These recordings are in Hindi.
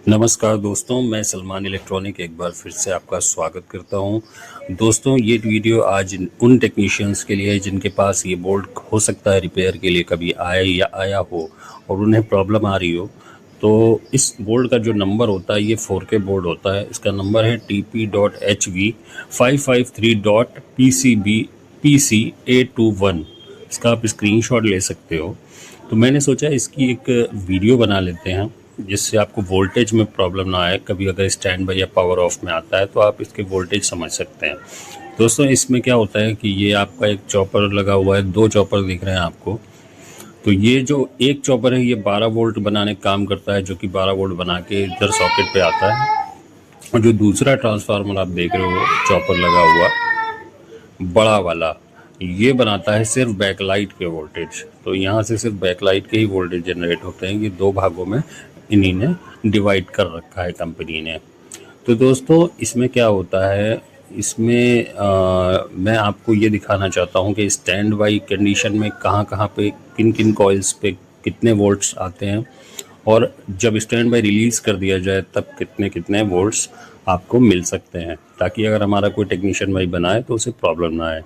नमस्कार दोस्तों, मैं सलमान इलेक्ट्रॉनिक एक बार फिर से आपका स्वागत करता हूं। दोस्तों, ये वीडियो आज उन टेक्नीशियंस के लिए है जिनके पास ये बोर्ड हो सकता है रिपेयर के लिए कभी आए या आया हो और उन्हें प्रॉब्लम आ रही हो। तो इस बोर्ड का जो नंबर होता है, ये 4K बोर्ड होता है। इसका नंबर है TP.HV553.PCB-PC821। इसका आप स्क्रीनशॉट ले सकते हो। तो मैंने सोचा इसकी एक वीडियो बना लेते हैं जिससे आपको वोल्टेज में प्रॉब्लम ना आए। कभी अगर स्टैंड बाई या पावर ऑफ में आता है तो आप इसके वोल्टेज समझ सकते हैं। दोस्तों, इसमें क्या होता है कि ये आपका एक चॉपर लगा हुआ है, 2 चॉपर दिख रहे हैं आपको। तो ये जो एक चॉपर है ये 12 वोल्ट बनाने का काम करता है, जो कि 12 वोल्ट बना के इधर सॉकेट पे आता है। और जो दूसरा ट्रांसफार्मर आप देख रहे हो चॉपर लगा हुआ बड़ा वाला, ये बनाता है सिर्फ बैकलाइट के वोल्टेज। तो यहाँ से सिर्फ बैकलाइट के ही वोल्टेज जनरेट होते हैं। ये 2 भागों में इन्हीं ने डिवाइड कर रखा है कंपनी ने। तो दोस्तों, इसमें क्या होता है, इसमें मैं आपको ये दिखाना चाहता हूँ कि स्टैंड बाई कंडीशन में कहाँ कहाँ पे किन किन कॉइल्स पे कितने वोल्ट्स आते हैं, और जब स्टैंड बाई रिलीज़ कर दिया जाए तब कितने कितने वोल्ट्स आपको मिल सकते हैं, ताकि अगर हमारा कोई टेक्नीशियन भाई बनाए तो उसे प्रॉब्लम ना आए।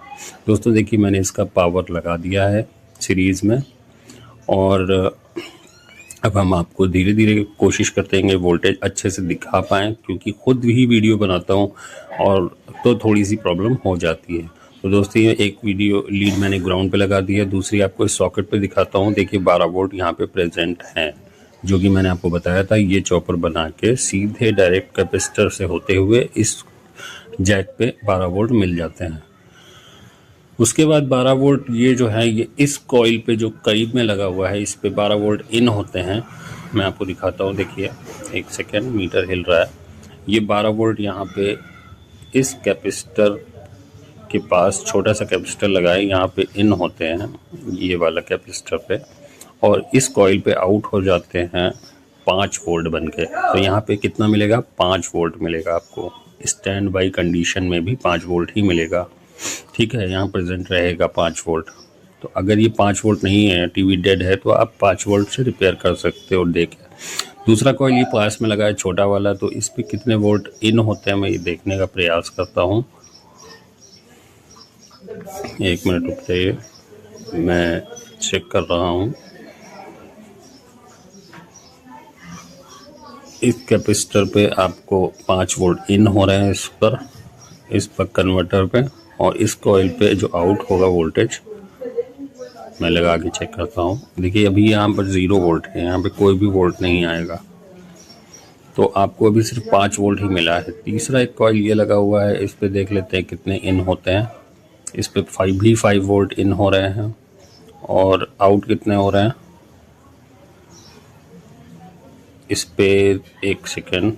दोस्तों देखिए, मैंने इसका पावर लगा दिया है सीरीज़ में, और अब हम आपको धीरे धीरे कोशिश करते हैं कि वोल्टेज अच्छे से दिखा पाएँ, क्योंकि ख़ुद ही वीडियो बनाता हूँ और तो थोड़ी सी प्रॉब्लम हो जाती है। तो दोस्तों, ये एक वीडियो लीड मैंने ग्राउंड पे लगा दी है, दूसरी आपको इस सॉकेट पे दिखाता हूँ। देखिए 12 वोल्ट यहाँ पे प्रेजेंट हैं, जो कि मैंने आपको बताया था। ये चॉपर बना के सीधे डायरेक्ट कैपेसिटर से होते हुए इस जैक पे 12 वोल्ट मिल जाते हैं। उसके बाद 12 वोल्ट ये जो है, ये इस कॉइल पे जो करीब में लगा हुआ है, इस पे 12 वोल्ट इन होते हैं। मैं आपको दिखाता हूँ, देखिए एक सेकेंड, मीटर हिल रहा है। ये 12 वोल्ट यहाँ पे इस कैपेसिटर के पास छोटा सा कैपेसिटर लगा है, यहाँ पे इन होते हैं ये वाला कैपेसिटर पे, और इस कॉइल पे आउट हो जाते हैं 5 वोल्ट बन के। तो यहाँ पे कितना मिलेगा, 5 वोल्ट मिलेगा आपको। स्टैंड बाई कंडीशन में भी 5 वोल्ट ही मिलेगा, ठीक है। यहाँ प्रेजेंट रहेगा 5 वोल्ट। तो अगर ये 5 वोल्ट नहीं है, टीवी डेड है, तो आप 5 वोल्ट से रिपेयर कर सकते हो। देखें दूसरा कॉइल ये पास में लगा है छोटा वाला, तो इस पर कितने वोल्ट इन होते हैं मैं ये देखने का प्रयास करता हूँ। 1 मिनट रुक जाइए, मैं चेक कर रहा हूँ। इस कैपेसिटर पे आपको 5 वोल्ट इन हो रहे हैं, इस पर कन्वर्टर पे, और इस कॉइल पे जो आउट होगा वोल्टेज मैं लगा के चेक करता हूँ। देखिए अभी यहाँ पर 0 वोल्ट है, यहाँ पे कोई भी वोल्ट नहीं आएगा, तो आपको अभी सिर्फ 5 वोल्ट ही मिला है। तीसरा एक कॉइल ये लगा हुआ है, इस पे देख लेते हैं कितने इन होते हैं। इस पे 5 वोल्ट इन हो रहे हैं, और आउट कितने हो रहे हैं इस पे। 1 सेकेंड,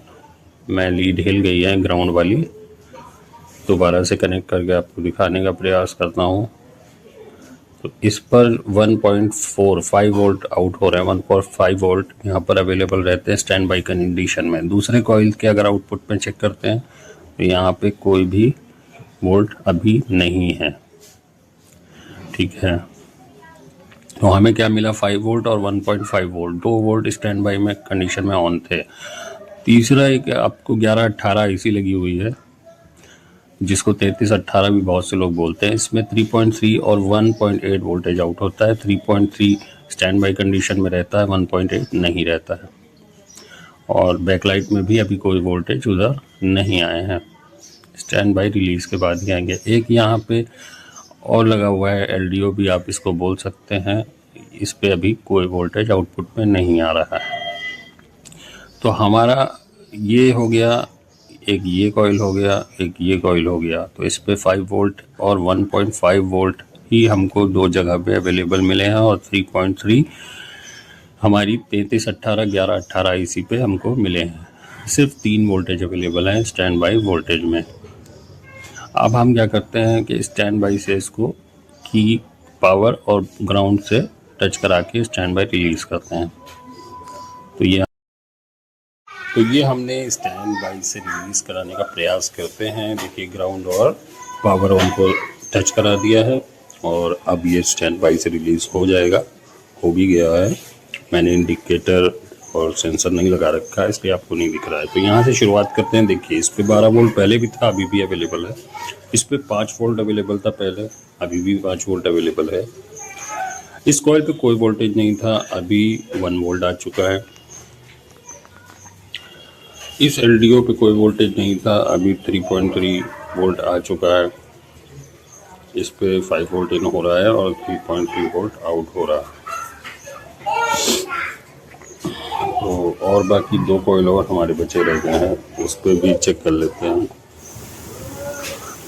मैं लीड हिल गई है ग्राउंड वाली, दोबारा से कनेक्ट करके आपको दिखाने का प्रयास करता हूँ। तो इस पर 1.45 वोल्ट आउट हो रहा है। 1.5 वोल्ट यहाँ पर अवेलेबल रहते हैं स्टैंड बाई कंडीशन में। दूसरे कॉइल के अगर आउटपुट में चेक करते हैं तो यहाँ पे कोई भी वोल्ट अभी नहीं है, ठीक है। तो हमें क्या मिला, 5 वोल्ट और 1.5 वोल्ट, 2 वोल्ट स्टैंड बाई में कंडीशन में ऑन थे। तीसरा एक आपको 11-18 AC लगी हुई है, जिसको 33-18 भी बहुत से लोग बोलते हैं। इसमें 3.3 और 1.8 वोल्टेज आउट होता है। 3.3 स्टैंड बाई कंडीशन में रहता है, 1.8 नहीं रहता है। और बैकलाइट में भी अभी कोई वोल्टेज उधर नहीं आए हैं, स्टैंड बाई रिलीज के बाद ही आएंगे। एक यहाँ पे और लगा हुआ है, LDO भी आप इसको बोल सकते हैं। इस पे अभी कोई वोल्टेज आउटपुट में नहीं आ रहा है। तो हमारा ये हो गया, एक ये कॉइल हो गया, एक ये कॉइल हो गया। तो इस पे 5 वोल्ट और 1.5 वोल्ट ही हमको 2 जगह पे अवेलेबल मिले हैं, और 3.3 हमारी 33-18 11-18 AC पे हमको मिले हैं। सिर्फ 3 वोल्टेज अवेलेबल हैं स्टैंड बाई वोल्टेज में। अब हम क्या करते हैं कि स्टैंड बाई से इसको की पावर और ग्राउंड से टच करा के स्टैंड बाई रिलीज करते हैं। तो ये हमने स्टैंड बाई से रिलीज कराने का प्रयास करते हैं। देखिए ग्राउंड और पावर ऑन को टच करा दिया है, और अब ये स्टैंड बाई से रिलीज हो जाएगा, हो भी गया है। मैंने इंडिकेटर और सेंसर नहीं लगा रखा है इसलिए आपको नहीं दिख रहा है। तो यहाँ से शुरुआत करते हैं। देखिए इस पे 12 वोल्ट पहले भी था, अभी भी अवेलेबल है। इस पे 5 वोल्ट अवेलेबल था पहले, अभी भी 5 वोल्ट अवेलेबल है। इस कॉइल पे कोई वोल्टेज नहीं था, अभी 1 वोल्ट आ चुका है। इस एलडीओ पे कोई वोल्टेज नहीं था, अभी 3.3 वोल्ट आ चुका है। इस पे 5 वोल्ट इन हो रहा है और 3.3 वोल्ट आउट हो रहा है। तो और बाकी 2 कॉइल और हमारे बचे रह गए हैं, उस पे भी चेक कर लेते हैं।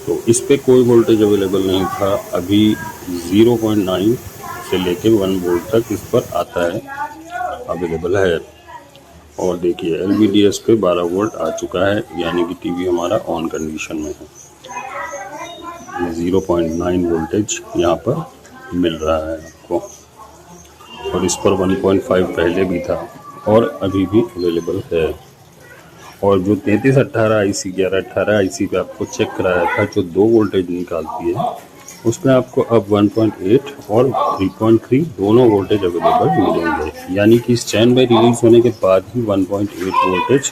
तो इस पे कोई वोल्टेज अवेलेबल नहीं था, अभी 0.9 से लेके 1 वोल्ट तक इस पर आता है, अवेलेबल है। और देखिए LVDS पे 12 वोल्ट आ चुका है, यानी कि टीवी हमारा ऑन कंडीशन में है। 0.9 वोल्टेज यहाँ पर मिल रहा है आपको, और इस पर 1.5 पहले भी था और अभी भी अवेलेबल है। और जो 3318 IC 1118 IC पे आपको चेक कराया था, जो 2 वोल्टेज निकालती है, उसमें आपको अब 1.8 और 3.3 दोनों वोल्टेज अवेलेबल मिलेंगे। यानी कि स्टैंड बाई रिलीज होने के बाद ही 1.8 वोल्टेज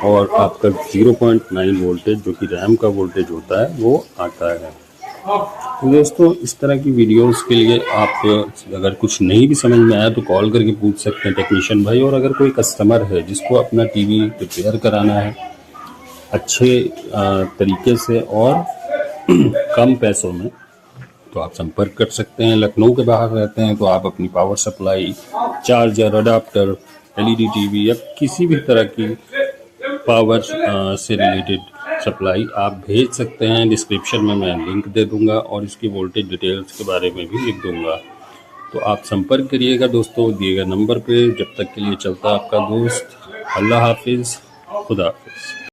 और आपका 0.9 वोल्टेज जो कि रैम का वोल्टेज होता है वो आता है। तो दोस्तों इस तरह की वीडियोस के लिए आप अगर कुछ नहीं भी समझ में आया तो कॉल करके पूछ सकते हैं टेक्नीशियन भाई। और अगर कोई कस्टमर है जिसको अपना टीवी रिपेयर कराना है अच्छे तरीके से और कम पैसों में, तो आप संपर्क कर सकते हैं। लखनऊ के बाहर रहते हैं तो आप अपनी power supply, charger, adapter, LED TV या किसी भी तरह की पावर से रिलेटेड सप्लाई आप भेज सकते हैं। डिस्क्रिप्शन में मैं लिंक दे दूंगा और इसकी वोल्टेज डिटेल्स के बारे में भी लिख दूंगा। तो आप संपर्क करिएगा दोस्तों दिए गए नंबर पे। जब तक के लिए चलता आपका दोस्त। अल्लाह हाफिज़, खुदा हाफिज़।